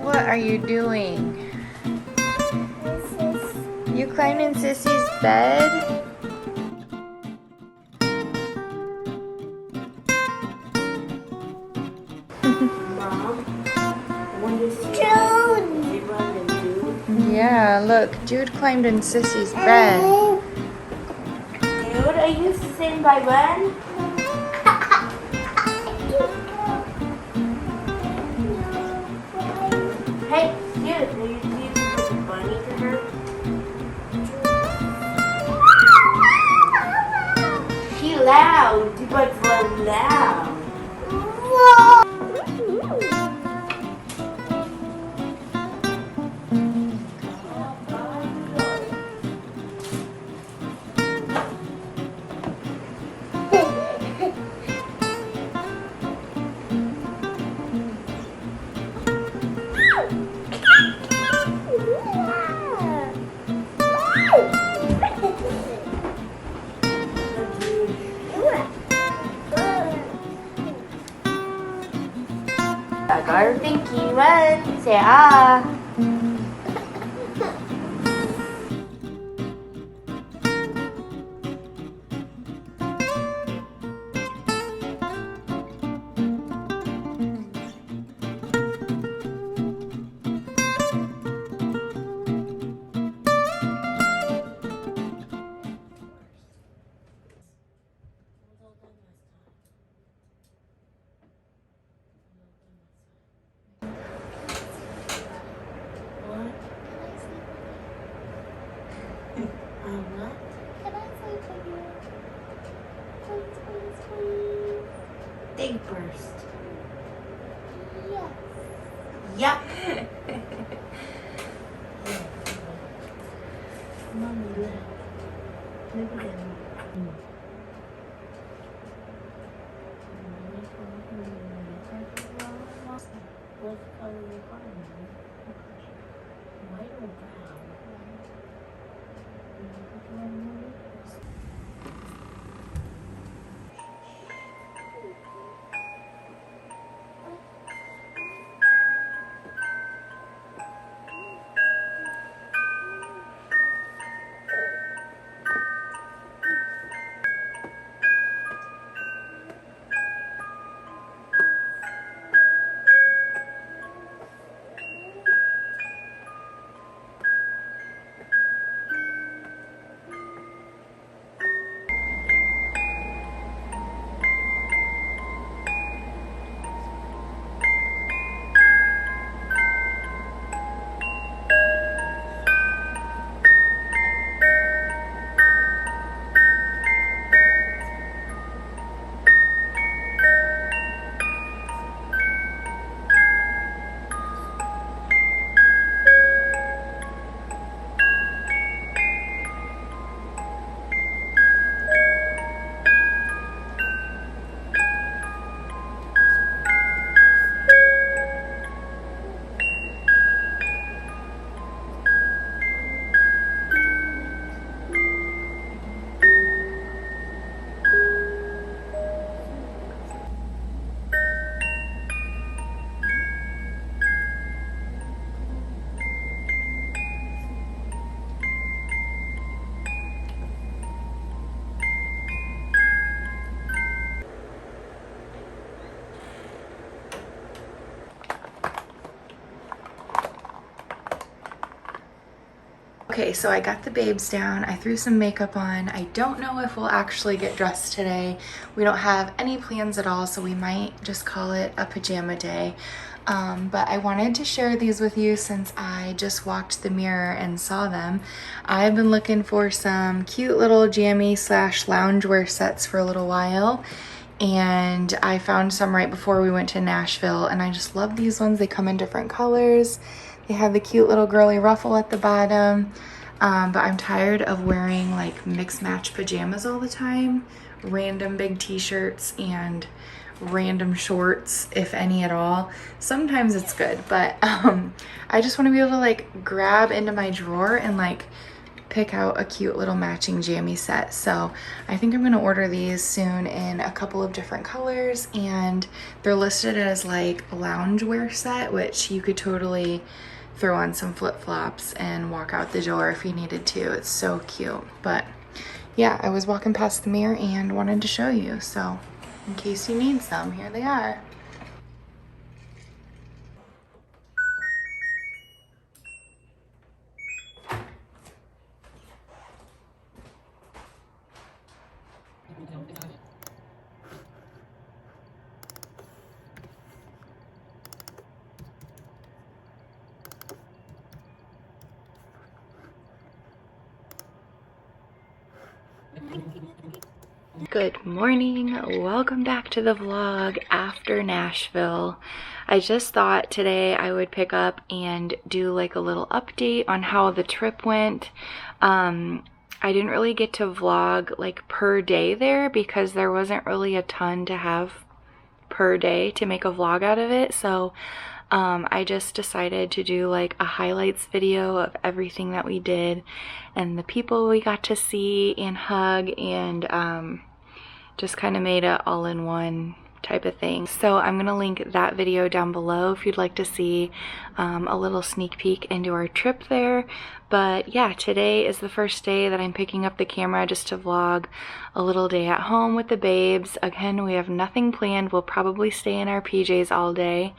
What are you doing? You climbed in Sissy's bed? Mom, when you see Jude and Jude? Yeah, look, Jude climbed in Sissy's bed. Jude, are you sitting by Ben? Hey, Jude, are you using the bunny to her? She loud. She was loud. I got her thinking. Run. Say ah. Big burst. Yes. Yep. Mommy, look at me. What color are you white or brown? Okay, so I got the babes down. I threw some makeup on. I don't know if we'll actually get dressed today. We don't have any plans at all, so we might just call it a pajama day. But I wanted to share these with you since I just walked the mirror and saw them. I've been looking for some cute little jammy / loungewear sets for a little while, and I found some right before we went to Nashville, and I just love these ones. They come in different colors. They have the cute little girly ruffle at the bottom, but I'm tired of wearing like mix match pajamas all the time, random big t-shirts and random shorts, if any at all. Sometimes it's good, but I just want to be able to like grab into my drawer and like pick out a cute little matching jammy set. So I think I'm going to order these soon in a couple of different colors, and they're listed as like loungewear set, which you could totally throw on some flip-flops and walk out the door if you needed to. It's so cute. But yeah, I was walking past the mirror and wanted to show you, so in case you need some, here they are. Good morning, welcome back to the vlog after Nashville. I just thought today I would pick up and do like a little update on how the trip went. I didn't really get to vlog like per day there because there wasn't really a ton to have per day to make a vlog out of it, so I just decided to do like a highlights video of everything that we did and the people we got to see and hug, and just kind of made it all-in-one type of thing. So I'm gonna link that video down below if you'd like to see a little sneak peek into our trip there. But yeah, today is the first day that I'm picking up the camera just to vlog a little day at home with the babes. Again, we have nothing planned. We'll probably stay in our PJs all day.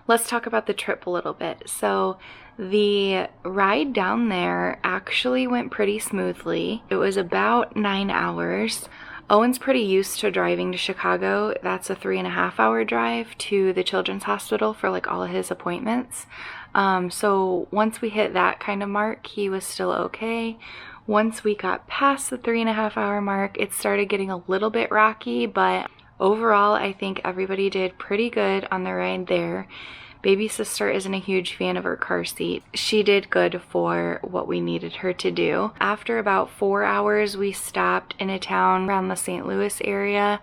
Let's talk about the trip a little bit. So the ride down there actually went pretty smoothly. It was about 9 hours. Owen's pretty used to driving to Chicago. That's a 3.5-hour drive to the Children's Hospital for like all of his appointments. So once we hit that kind of mark, he was still okay. Once we got past the 3.5-hour mark, it started getting a little bit rocky, but overall, I think everybody did pretty good on the ride there. Baby sister isn't a huge fan of her car seat. She did good for what we needed her to do. After about 4 hours, we stopped in a town around the St. Louis area,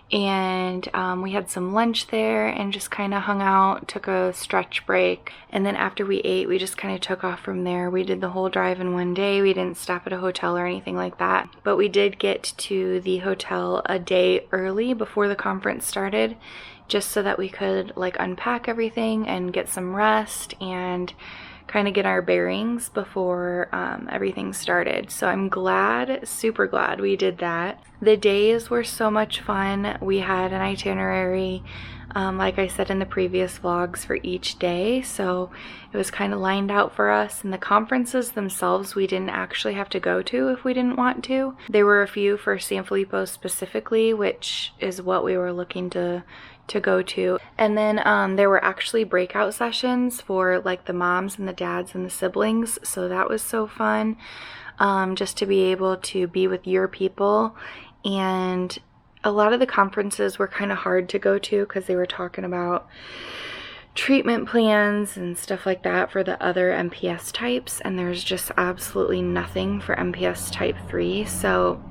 and we had some lunch there and just kind of hung out, took a stretch break, and then after we ate, we just kind of took off from there. We did the whole drive in one day. We didn't stop at a hotel or anything like that, but we did get to the hotel a day early before the conference started, just so that we could like unpack everything and get some rest and kind of get our bearings before everything started. So I'm glad, super glad we did that. The days were so much fun. We had an itinerary, like I said in the previous vlogs, for each day, so it was kind of lined out for us. And the conferences themselves we didn't actually have to go to if we didn't want to. There were a few for Sanfilippo specifically, which is what we were looking to go to. And then there were actually breakout sessions for like the moms and the dads and the siblings, so that was so fun, just to be able to be with your people. And a lot of the conferences were kind of hard to go to because they were talking about treatment plans and stuff like that for the other MPS types, and there's just absolutely nothing for MPS type 3, so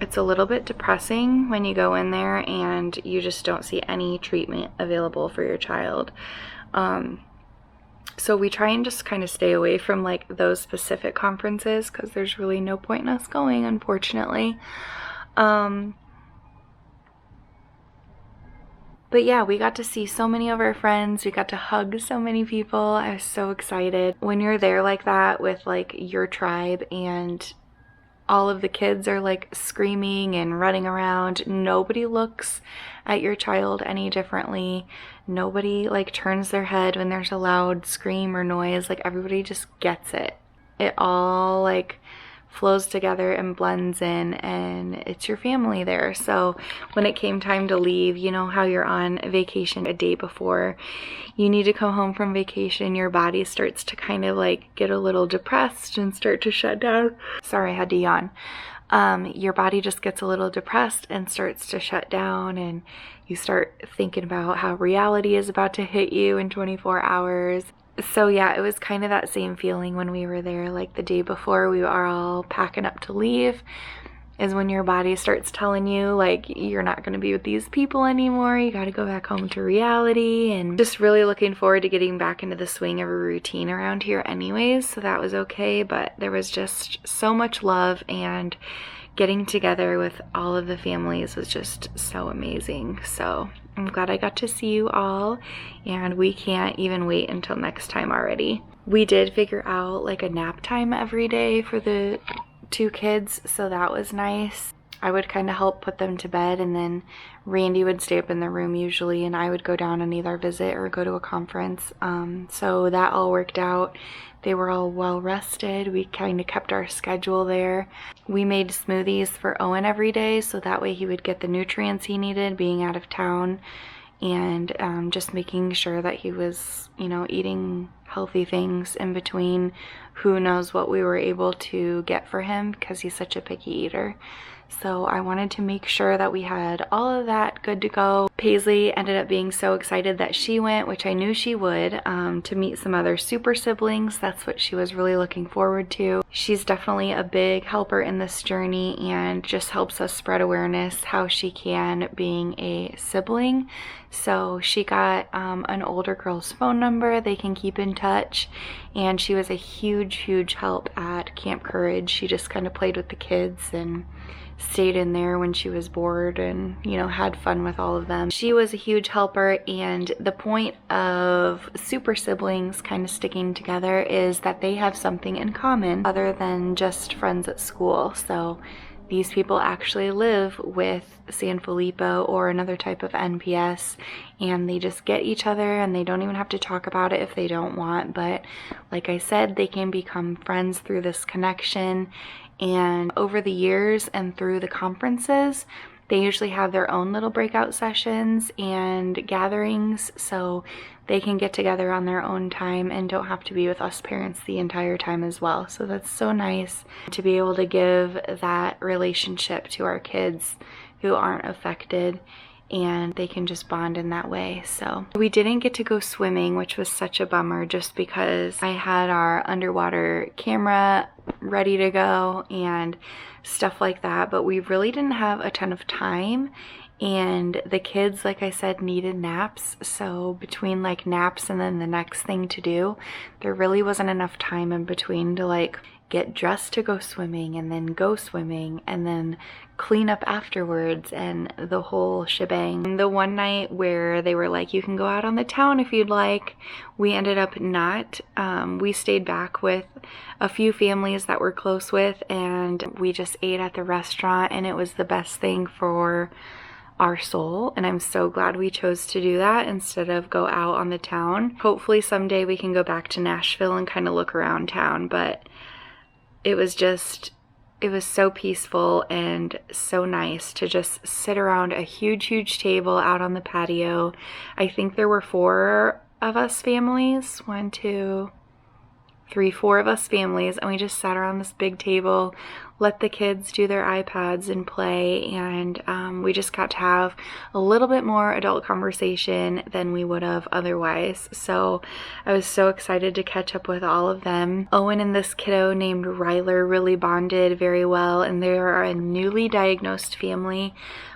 it's a little bit depressing when you go in there and you just don't see any treatment available for your child. So we try and just kind of stay away from like those specific conferences because there's really no point in us going, unfortunately. But yeah, we got to see so many of our friends. We got to hug so many people. I was so excited. When you're there like that with like your tribe and all of the kids are like screaming and running around, nobody looks at your child any differently. Nobody like turns their head when there's a loud scream or noise. Like everybody just gets it. it all like flows together and blends in, and it's your family there. So when it came time to leave, you know how you're on vacation a day before you need to come home from vacation, your body starts to kind of like get a little depressed and start to shut down. Sorry, I had to yawn. Your body just gets a little depressed and starts to shut down, and you start thinking about how reality is about to hit you in 24 hours. So yeah, it was kind of that same feeling when we were there, like the day before we are all packing up to leave, is when your body starts telling you like you're not going to be with these people anymore, you got to go back home to reality. And just really looking forward to getting back into the swing of a routine around here anyways, so that was okay. But there was just so much love, and getting together with all of the families was just so amazing. So I'm glad I got to see you all, and we can't even wait until next time already. We did figure out like a nap time every day for the 2 kids, so that was nice. I would kind of help put them to bed, and then Randy would stay up in the room usually, and I would go down and either visit or go to a conference. So that all worked out. They were all well rested. We kind of kept our schedule there. We made smoothies for Owen every day, so that way he would get the nutrients he needed being out of town, and just making sure that he was, you know, eating healthy things in between. Who knows what we were able to get for him because he's such a picky eater. So I wanted to make sure that we had all of that good to go. Paisley ended up being so excited that she went, which I knew she would, to meet some other super siblings. That's what she was really looking forward to. She's definitely a big helper in this journey and just helps us spread awareness how she can, being a sibling. So she got an older girl's phone number. They can keep in touch, and she was a huge help at Camp Courage. She just kind of played with the kids and stayed in there when she was bored and, you know, had fun with all of them. She was a huge helper, and the point of super siblings kind of sticking together is that they have something in common other than just friends at school. So these people actually live with Sanfilippo or another type of NPS, and they just get each other, and they don't even have to talk about it if they don't want. But like I said, they can become friends through this connection. And over the years and through the conferences, they usually have their own little breakout sessions and gatherings, so they can get together on their own time and don't have to be with us parents the entire time as well. So that's so nice to be able to give that relationship to our kids who aren't affected, and they can just bond in that way. So we didn't get to go swimming, which was such a bummer, just because I had our underwater camera ready to go and stuff like that, but we really didn't have a ton of time, and the kids, like I said, needed naps. So between like naps and then the next thing to do, there really wasn't enough time in between to like get dressed to go swimming and then go swimming and then clean up afterwards and the whole shebang. The one night where they were like, you can go out on the town if you'd like, we ended up not. We stayed back with a few families that we're close with, and we just ate at the restaurant, and it was the best thing for our soul, and I'm so glad we chose to do that instead of go out on the town. Hopefully someday we can go back to Nashville and kind of look around town, but it was so peaceful and so nice to just sit around a huge table out on the patio. I think there were 4 of us families, 1, 2, 3, 4 of us families, and we just sat around this big table, let the kids do their iPads and play, and we just got to have a little bit more adult conversation than we would have otherwise. So I was so excited to catch up with all of them. Owen and this kiddo named Ryler really bonded very well, and they are a newly diagnosed family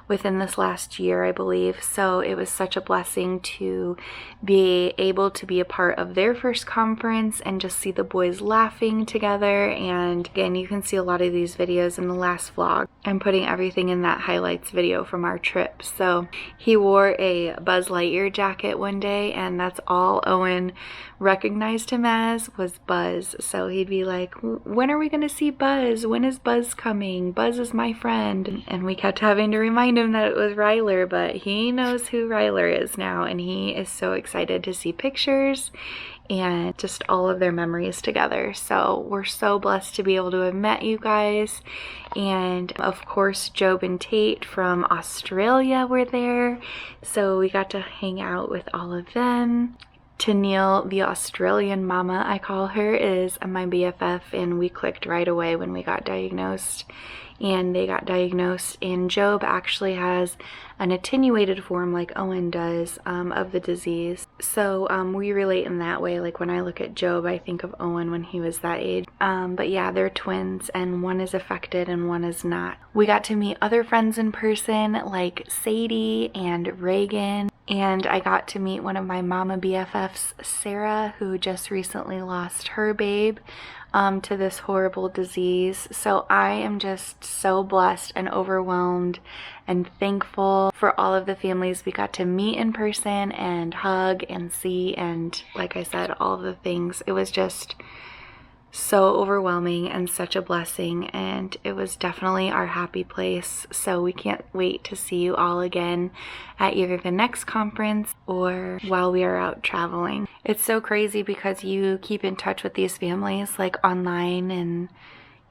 within this last year, I believe. So it was such a blessing to be able to be a part of their first conference and just see the boys laughing together. And again, you can see a lot of these videos in the last vlog. I'm putting everything in that highlights video from our trip. So he wore a Buzz Lightyear jacket one day, and that's all Owen recognized him as, was Buzz. So he'd be like, when are we going to see Buzz? When is Buzz coming? Buzz is my friend. And we kept having to remind remind him that it was Ryler, but he knows who Ryler is now, and he is so excited to see pictures and just all of their memories together. So we're so blessed to be able to have met you guys. And of course, Job and Tate from Australia were there, so we got to hang out with all of them. Tennille, the Australian mama I call her, is my BFF, and we clicked right away when we got diagnosed. And they got diagnosed, and Job actually has an attenuated form like Owen does of the disease. So we relate in that way. Like when I look at Job, I think of Owen when he was that age. But yeah, they're twins, and one is affected and one is not. We got to meet other friends in person like Sadie and Reagan. And I got to meet one of my mama BFFs, Sarah, who just recently lost her babe to this horrible disease. So I am just so blessed and overwhelmed and thankful for all of the families we got to meet in person and hug and see, and like I said, all of the things. It was just so overwhelming and such a blessing, and it was definitely our happy place. So we can't wait to see you all again at either the next conference or while we are out traveling. It's so crazy because you keep in touch with these families like online and,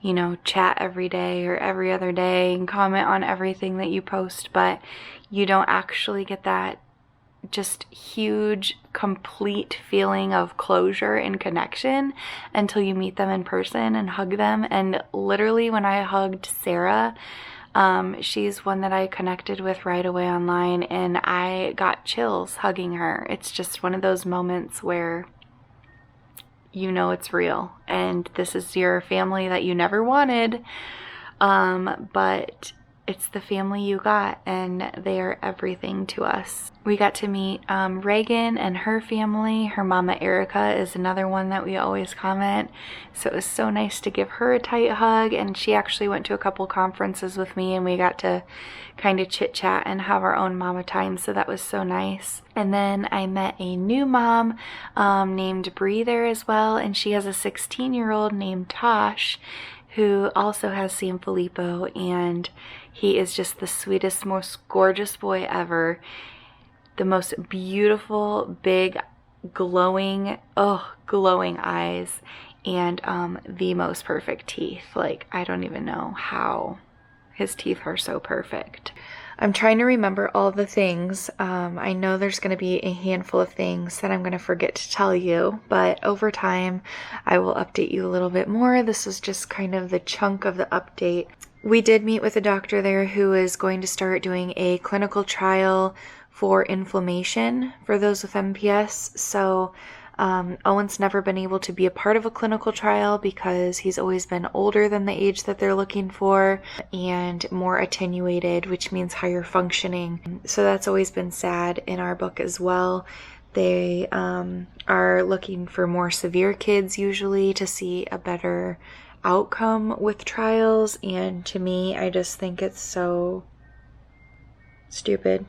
you know, chat every day or every other day and comment on everything that you post, but you don't actually get that just huge, complete feeling of closure and connection until you meet them in person and hug them. And literally when I hugged Sarah, she's one that I connected with right away online, and I got chills hugging her. It's just one of those moments where you know it's real, and this is your family that you never wanted, but it's the family you got, and they are everything to us. We got to meet Reagan and her family. Her mama Erica is another one that we always comment. So it was so nice to give her a tight hug, and she actually went to a couple conferences with me, and we got to kind of chit chat and have our own mama time. So that was so nice. And then I met a new mom named Bree there as well, and she has a 16-year-old named Tosh who also has Sanfilippo, and he is just the sweetest, most gorgeous boy ever. The most beautiful, big, glowing eyes, and the most perfect teeth. Like, I don't even know how his teeth are so perfect. I'm trying to remember all the things. I know there's going to be a handful of things that I'm going to forget to tell you, but over time I will update you a little bit more. This is just kind of the chunk of the update. We did meet with a doctor there who is going to start doing a clinical trial for inflammation for those with MPS. So Owen's never been able to be a part of a clinical trial because he's always been older than the age that they're looking for and more attenuated, which means higher functioning. So that's always been sad in our book as well. They are looking for more severe kids usually to see a better outcome with trials, and to me, I just think it's so stupid.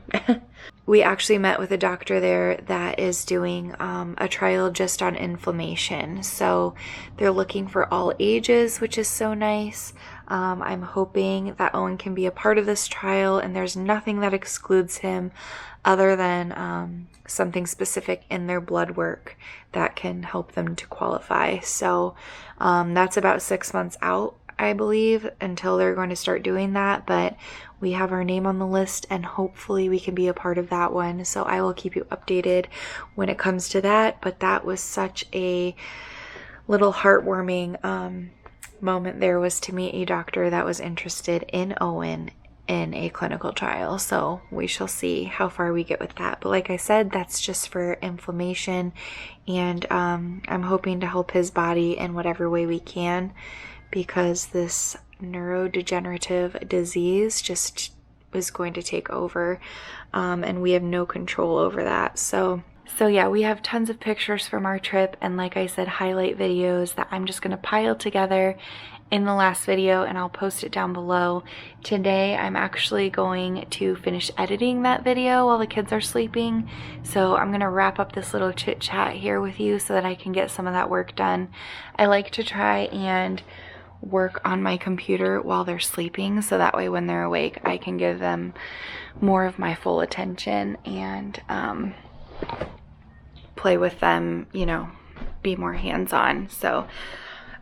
We actually met with a doctor there that is doing a trial just on inflammation. So they're looking for all ages, which is so nice. I'm hoping that Owen can be a part of this trial, and there's nothing that excludes him other than something specific in their blood work that can help them to qualify. So that's about 6 months out, I believe, until they're going to start doing that, but we have our name on the list, and hopefully we can be a part of that one. So I will keep you updated when it comes to that. But that was such a little heartwarming moment there, was to meet a doctor that was interested in Owen in a clinical trial. So we shall see how far we get with that. But like I said, that's just for inflammation, and I'm hoping to help his body in whatever way we can, because this neurodegenerative disease just is going to take over, and we have no control over that. So yeah, we have tons of pictures from our trip, and like I said, highlight videos that I'm just going to pile together in the last video, and I'll post it down below. Today I'm actually going to finish editing that video while the kids are sleeping, so I'm going to wrap up this little chit chat here with you so that I can get some of that work done. I like to try and work on my computer while they're sleeping, so that way when they're awake I can give them more of my full attention and play with them, you know, be more hands-on. So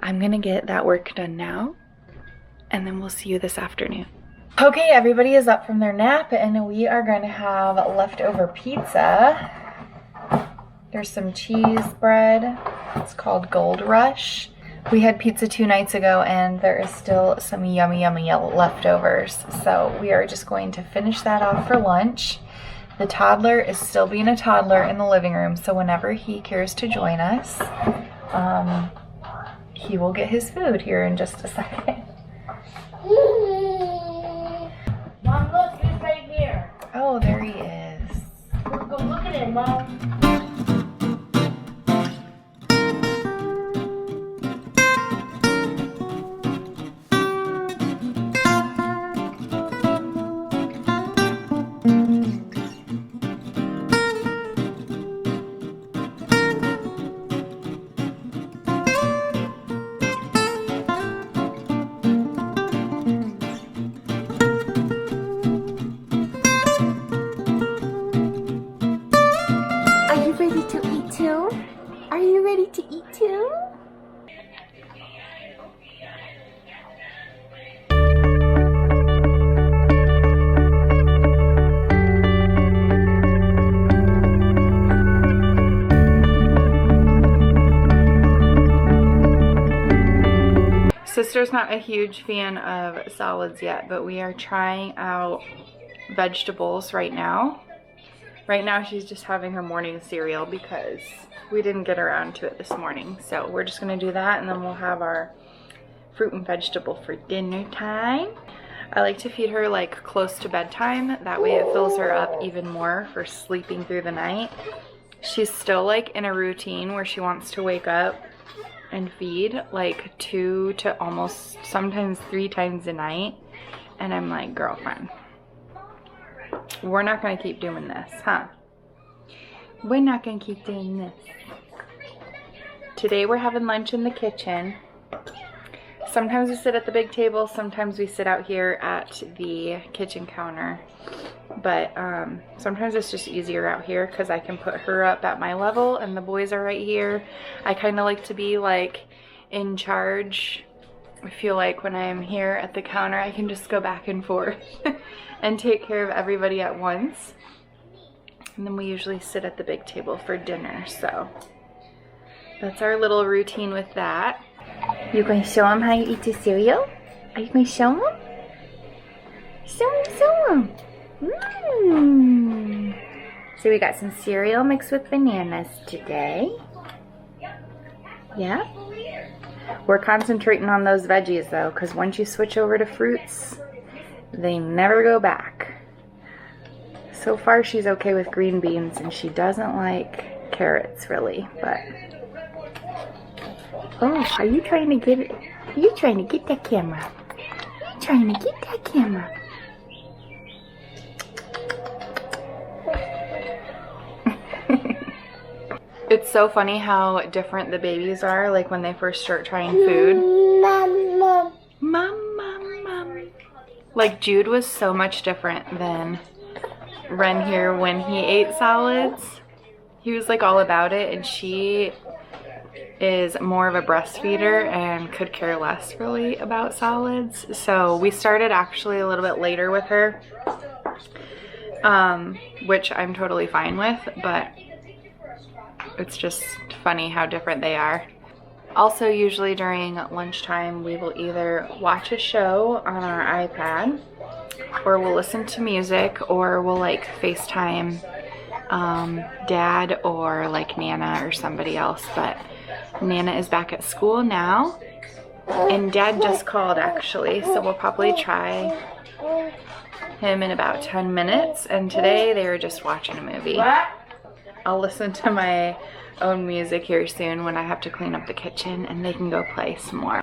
I'm gonna get that work done now, and then we'll see you this afternoon. Okay, everybody is up from their nap, and we are going to have leftover pizza. There's some cheese bread. It's called Gold Rush. We had pizza 2 nights ago, and there is still some yummy leftovers. So we are just going to finish that off for lunch. The toddler is still being a toddler in the living room, so whenever he cares to join us, he will get his food here in just a second. Mom, look, he's right here. Oh, there he is. Go look at him, Mom. Are you ready to eat too? Sister's not a huge fan of solids yet, but we are trying out vegetables right now. Right now she's just having her morning cereal because we didn't get around to it this morning. So we're just gonna do that, and then we'll have our fruit and vegetable for dinner time. I like to feed her like close to bedtime. That way it fills her up even more for sleeping through the night. She's still like in a routine where she wants to wake up and feed like 2 to almost sometimes 3 times a night. And I'm like, girlfriend, we're not gonna keep doing this, huh? We're not gonna keep doing this. Today we're having lunch in the kitchen. Sometimes we sit at the big table, sometimes we sit out here at the kitchen counter. But sometimes it's just easier out here because I can put her up at my level and the boys are right here. I kind of like to be like in charge. I feel like when I'm here at the counter I can just go back and forth and take care of everybody at once. And then we usually sit at the big table for dinner, so that's our little routine with that. You going to show them how you eat the cereal? Are you going to show them? Show them. So we got some cereal mixed with bananas today. Yeah? We're concentrating on those veggies though, because once you switch over to fruits, they never go back. So far she's okay with green beans and she doesn't like carrots really, but oh, are you trying to get it? You trying to get that camera? You trying to get that camera? It's so funny how different the babies are, like when they first start trying food. Mom. Like Jude was so much different than Ren here when he ate solids. He was like all about it, and she is more of a breastfeeder and could care less really about solids. So we started actually a little bit later with her, which I'm totally fine with, but it's just funny how different they are. Also, usually during lunchtime, we will either watch a show on our iPad, or we'll listen to music, or we'll like FaceTime Dad or like Nana or somebody else. But Nana is back at school now, and Dad just called actually, so we'll probably try him in about 10 minutes. And today they were just watching a movie. I'll listen to my own music here soon when I have to clean up the kitchen, and they can go play some more.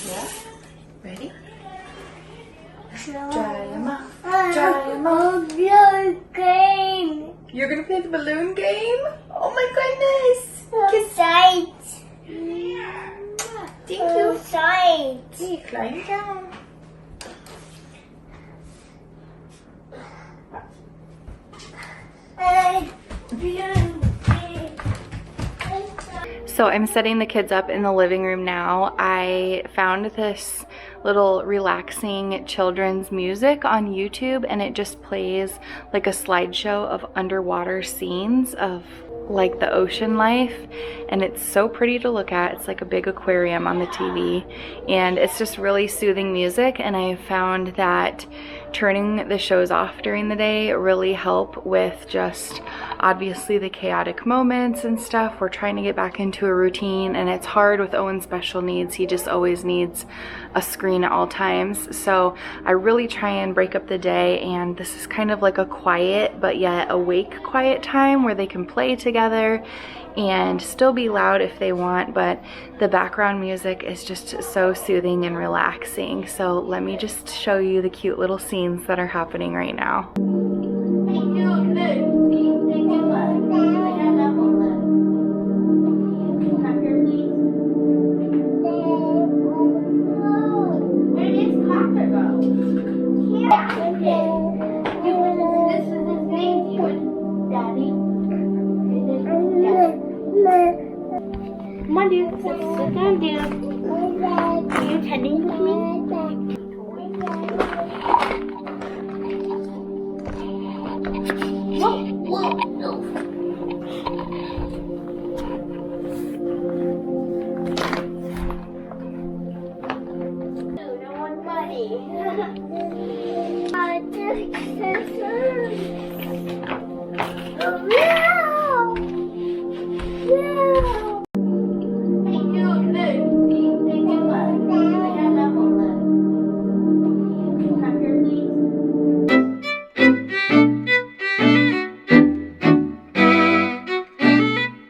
Yeah? Ready? Dry 'em up. Dry 'em up. You're gonna play the balloon game? Oh my goodness! Kiss. Thank you. Hey, climb down. So I'm setting the kids up in the living room now. I found this little relaxing children's music on YouTube, and it just plays like a slideshow of underwater scenes of like the ocean life, and it's so pretty to look at. It's like a big aquarium on the TV, and it's just really soothing music. And I found that turning the shows off during the day really help with just obviously the chaotic moments and stuff. We're trying to get back into a routine, and it's hard with Owen's special needs. He just always needs a screen at all times. So I really try and break up the day, and this is kind of like a quiet but yet awake quiet time where they can play together and still be loud if they want, but the background music is just so soothing and relaxing. So let me just show you the cute little scenes that are happening right now. Come on, dude. Sit down, dude. Are you tending with me?